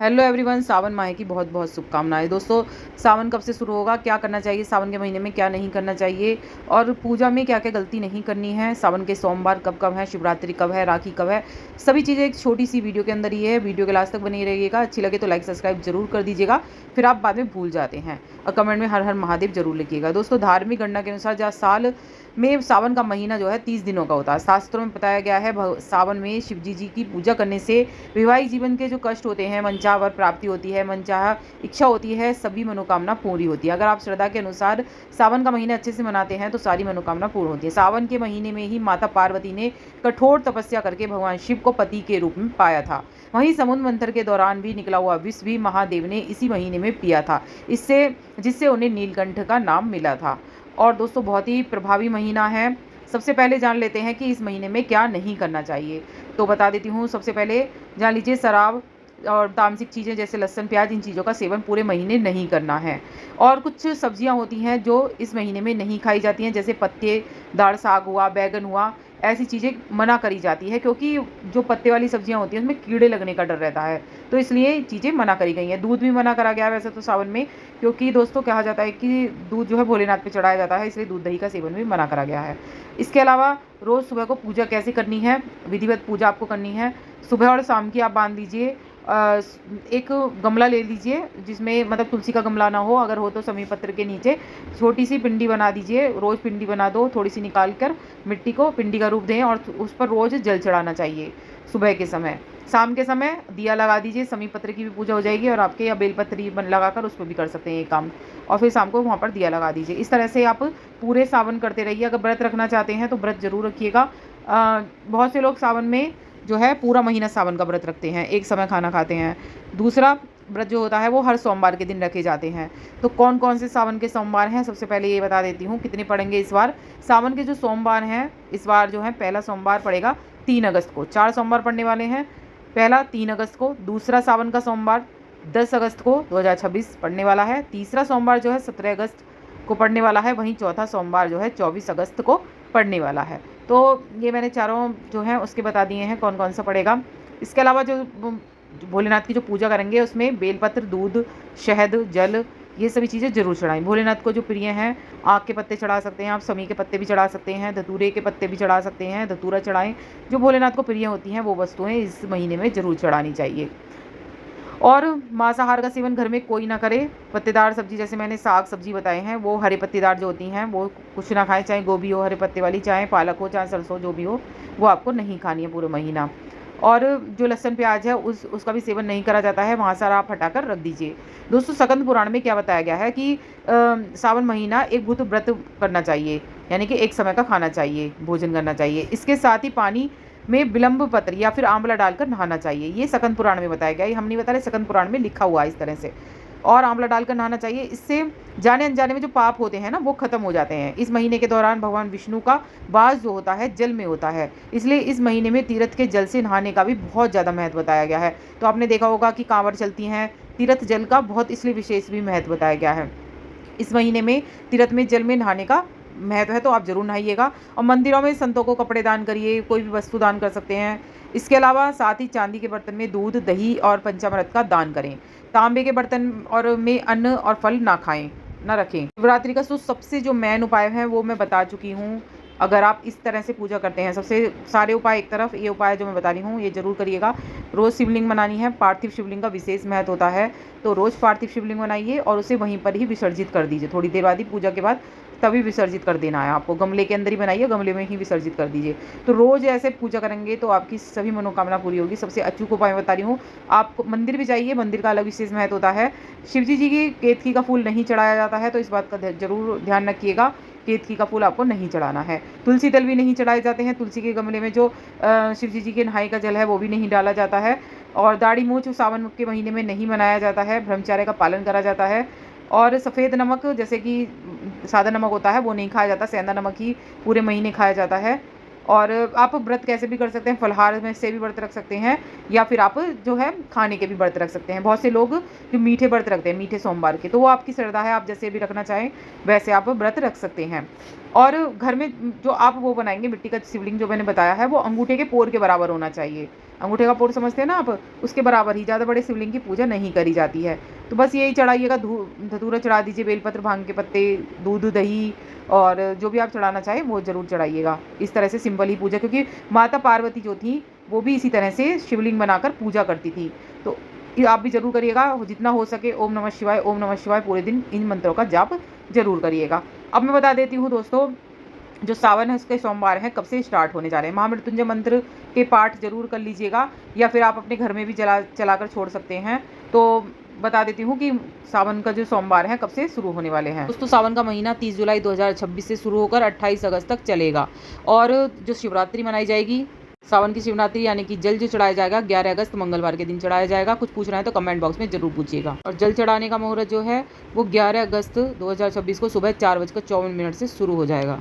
Hello everyone, सावन माह की बहुत बहुत शुभकामनाएं। दोस्तों, सावन कब से शुरू होगा, क्या करना चाहिए सावन के महीने में, क्या नहीं करना चाहिए और पूजा में क्या क्या गलती नहीं करनी है, सावन के सोमवार कब कब है, शिवरात्रि कब है, राखी कब है, सभी चीज़ें एक छोटी सी वीडियो के अंदर ही है। वीडियो के लास्ट तक बनी रहिएगा। अच्छी लगे तो लाइक सब्सक्राइब जरूर कर दीजिएगा, फिर आप बाद में भूल जाते हैं। और कमेंट में हर हर महादेव जरूर लिखिएगा। दोस्तों, धार्मिक गणना के अनुसार जहाँ साल में सावन का महीना जो है 30 दिनों का होता है। शास्त्रों में बताया गया है सावन में शिवजी जी की पूजा करने से वैवाहिक जीवन के जो कष्ट होते हैं, मनचाह वर प्राप्ति होती है, मनचाह इच्छा होती है, सभी मनोकामना पूरी होती है। अगर आप श्रद्धा के अनुसार सावन का महीना अच्छे से मनाते हैं तो सारी मनोकामना पूर्ण होती है। सावन के महीने में ही माता पार्वती ने कठोर तपस्या करके भगवान शिव को पति के रूप में पाया था। वहीं समुद्र मंथन के दौरान भी निकला हुआ विष भी महादेव ने इसी महीने में पिया था, इससे जिससे उन्हें नीलकंठ का नाम मिला था। और दोस्तों, बहुत ही प्रभावी महीना है। सबसे पहले जान लेते हैं कि इस महीने में क्या नहीं करना चाहिए। तो बता देती हूँ। सबसे पहले जान लीजिए, शराब और तामसिक चीज़ें जैसे लहसुन प्याज, इन चीज़ों का सेवन पूरे महीने नहीं करना है। और कुछ सब्जियां होती हैं जो इस महीने में नहीं खाई जाती हैं, जैसे पत्ते दार साग हुआ, बैगन हुआ, ऐसी चीज़ें मना करी जाती है, क्योंकि जो पत्ते वाली सब्जियां होती हैं उसमें कीड़े लगने का डर रहता है। तो इसलिए चीज़ें मना करी गई हैं। दूध भी मना करा गया है वैसे तो सावन में, क्योंकि दोस्तों कहा जाता है कि दूध जो है भोलेनाथ पे चढ़ाया जाता है, इसलिए दूध दही का सेवन भी मना करा गया है। इसके अलावा रोज़ सुबह को पूजा कैसे करनी है, विधिवत पूजा आपको करनी है। सुबह और शाम की आप बांध लीजिए, एक गमला ले लीजिए जिसमें मतलब तुलसी का गमला ना हो, अगर हो तो समी पत्र के नीचे छोटी सी पिंडी बना दीजिए। रोज़ पिंडी बना दो, थोड़ी सी निकाल कर मिट्टी को पिंडी का रूप दें और उस पर रोज़ जल चढ़ाना चाहिए सुबह के समय। शाम के समय दिया लगा दीजिए, समी पत्र की भी पूजा हो जाएगी और आपके या बेलपत्री बन लगाकर उस पर भी कर सकते हैं ये काम। और फिर शाम को वहाँ पर दिया लगा दीजिए। इस तरह से आप पूरे सावन करते रहिए। अगर व्रत रखना चाहते हैं तो व्रत जरूर रखिएगा। बहुत से लोग सावन में जो है पूरा महीना सावन का व्रत रखते हैं, एक समय खाना खाते हैं। दूसरा व्रत जो होता है वो हर सोमवार के दिन रखे जाते हैं। तो कौन कौन से सावन के सोमवार हैं, सबसे पहले ये बता देती हूँ कितने पड़ेंगे इस बार। सावन के जो सोमवार हैं इस बार जो है, पहला सोमवार पड़ेगा 3 अगस्त को। 4 सोमवार पड़ने वाले हैं। पहला 3 अगस्त को, दूसरा सावन का सोमवार 10 अगस्त को 2026 पड़ने वाला है। तीसरा सोमवार जो है 17 अगस्त को पड़ने वाला है। वहीं चौथा सोमवार जो है 24 अगस्त को पड़ने वाला है। तो ये मैंने चारों जो हैं उसके बता दिए हैं कौन कौन सा पड़ेगा। इसके अलावा जो भोलेनाथ की जो पूजा करेंगे उसमें बेलपत्र, दूध, शहद, जल, ये सभी चीज़ें जरूर चढ़ाएं। भोलेनाथ को जो प्रिय हैं, आक के पत्ते चढ़ा सकते हैं आप, समी के पत्ते भी चढ़ा सकते हैं, धतूरे के पत्ते भी चढ़ा सकते हैं, धतूरा चढ़ाएं। जो भोलेनाथ को प्रिय होती हैं वो वस्तुएं इस महीने में जरूर चढ़ानी चाहिए। और मांसाहार का सेवन घर में कोई ना करे। पत्तेदार सब्जी जैसे मैंने साग सब्जी बताए हैं, वो हरे पत्तेदार जो होती हैं वो कुछ ना खाएं, चाहे गोभी हो हरे पत्ते वाली, चाहे पालक हो, चाहे सरसों, जो भी हो वो आपको नहीं खानी है पूरे महीना। और जो लहसुन प्याज है उसका भी सेवन नहीं करा जाता है, वहाँ सारा आप हटाकर रख दीजिए। दोस्तों, स्कंद पुराण में क्या बताया गया है कि सावन महीना एक भूत व्रत करना चाहिए, यानी कि एक समय का खाना चाहिए, भोजन करना चाहिए। इसके साथ ही पानी में विलंब पत्र या फिर आंवला डालकर नहाना चाहिए। ये स्कंद पुराण में बताया गया है, ये हम नहीं बता रहे, स्कंद पुराण में लिखा हुआ है इस तरह से। और आंवला डालकर नहाना चाहिए। इससे जाने अनजाने में जो पाप होते हैं ना वो खत्म हो जाते हैं। इस महीने के दौरान भगवान विष्णु का वास जो होता है जल में होता है, इसलिए इस महीने में तीर्थ के जल से नहाने का भी बहुत ज़्यादा महत्व बताया गया है। तो आपने देखा होगा कि कांवड़ चलती हैं, तीर्थ जल का बहुत इसलिए विशेष भी महत्व बताया गया है। इस महीने में तीर्थ में जल में नहाने का महत्व है, तो आप जरूर नहाइएगा। और मंदिरों में संतों को कपड़े दान करिए, कोई भी वस्तु दान कर सकते हैं। इसके अलावा साथ ही चांदी के बर्तन में दूध, दही और पंचामृत का दान करें। तांबे के बर्तन और में अन्न और फल ना खाएं, ना रखें। शिवरात्रि का सबसे जो मेन उपाय है वो मैं बता चुकी हूँ। अगर आप इस तरह से पूजा करते हैं, सबसे सारे उपाय एक तरफ, ये उपाय जो मैं बता रही हूँ ये जरूर करिएगा। रोज़ शिवलिंग बनानी है। पार्थिव शिवलिंग का विशेष महत्व होता है, तो रोज़ पार्थिव शिवलिंग बनाइए और उसे वहीं पर ही विसर्जित कर दीजिए। थोड़ी देर बाद ही पूजा के बाद तभी विसर्जित कर देना है आपको। गमले के अंदर ही बनाइए, गमले में ही विसर्जित कर दीजिए। तो रोज़ ऐसे पूजा करेंगे तो आपकी सभी मनोकामना पूरी होगी। सबसे अचूक उपाय बता रही हूँ। आप मंदिर भी जाइए, मंदिर का अलग विशेष महत्व होता है। शिवजी जी की केतकी का फूल नहीं चढ़ाया जाता है, तो इस बात का जरूर ध्यान रखिएगा। केतकी का फूल आपको नहीं चढ़ाना है। तुलसी दल भी नहीं चढ़ाए जाते हैं। तुलसी के गमले में जो शिवजी जी के नहाई का जल है वो भी नहीं डाला जाता है। और दाढ़ी मूंछ सावन के महीने में नहीं मनाया जाता है, ब्रह्मचर्य का पालन करा जाता है। और सफ़ेद नमक जैसे कि सादा नमक होता है वो नहीं खाया जाता, सेंधा नमक ही पूरे महीने खाया जाता है। और आप व्रत कैसे भी कर सकते हैं, फलाहार में से भी व्रत रख सकते हैं या फिर आप जो है खाने के भी व्रत रख सकते हैं। बहुत से लोग जो मीठे व्रत रखते हैं, मीठे सोमवार के, तो वो आपकी श्रद्धा है, आप जैसे भी रखना चाहें वैसे आप व्रत रख सकते हैं। और घर में जो आप वो बनाएंगे मिट्टी का शिवलिंग जो मैंने बताया है, वो अंगूठे के पोर के बराबर होना चाहिए। अंगूठे का पोर समझते हैं ना आप, उसके बराबर ही, ज़्यादा बड़े शिवलिंग की पूजा नहीं करी जाती है। तो बस यही चढ़ाइएगा, धतूरा चढ़ा दीजिए, बेलपत्र, भांग के पत्ते, दूध, दही और जो भी आप चढ़ाना चाहें वो ज़रूर चढ़ाइएगा। इस तरह से सिंपल ही पूजा, क्योंकि माता पार्वती जो थी वो भी इसी तरह से शिवलिंग बनाकर पूजा करती थी। तो ये आप भी ज़रूर करिएगा, जितना हो सके ओम नमः शिवाय, ओम नमः शिवाय पूरे दिन इन मंत्रों का जाप ज़रूर करिएगा। अब मैं बता देती हूँ दोस्तों, जो सावन है उसके सोमवार हैं कब से स्टार्ट होने जा रहे हैं। महामृत्युंजय मंत्र के पाठ जरूर कर लीजिएगा, या फिर आप अपने घर में भी चलाकर छोड़ सकते हैं। तो बता देती हूँ कि सावन का जो सोमवार है कब से शुरू होने वाले हैं। दोस्तों सावन का महीना 30 जुलाई 2026 से शुरू होकर 28 अगस्त तक चलेगा। और जो शिवरात्रि मनाई जाएगी, सावन की शिवरात्रि यानी कि जल जो चढ़ाया जाएगा 11 अगस्त मंगलवार के दिन चढ़ाया जाएगा। कुछ पूछना है तो कमेंट बॉक्स में जरूर पूछिएगा। और जल चढ़ाने का मुहूर्त जो है वो 11 अगस्त 2026 को सुबह 4:54 से शुरू हो जाएगा।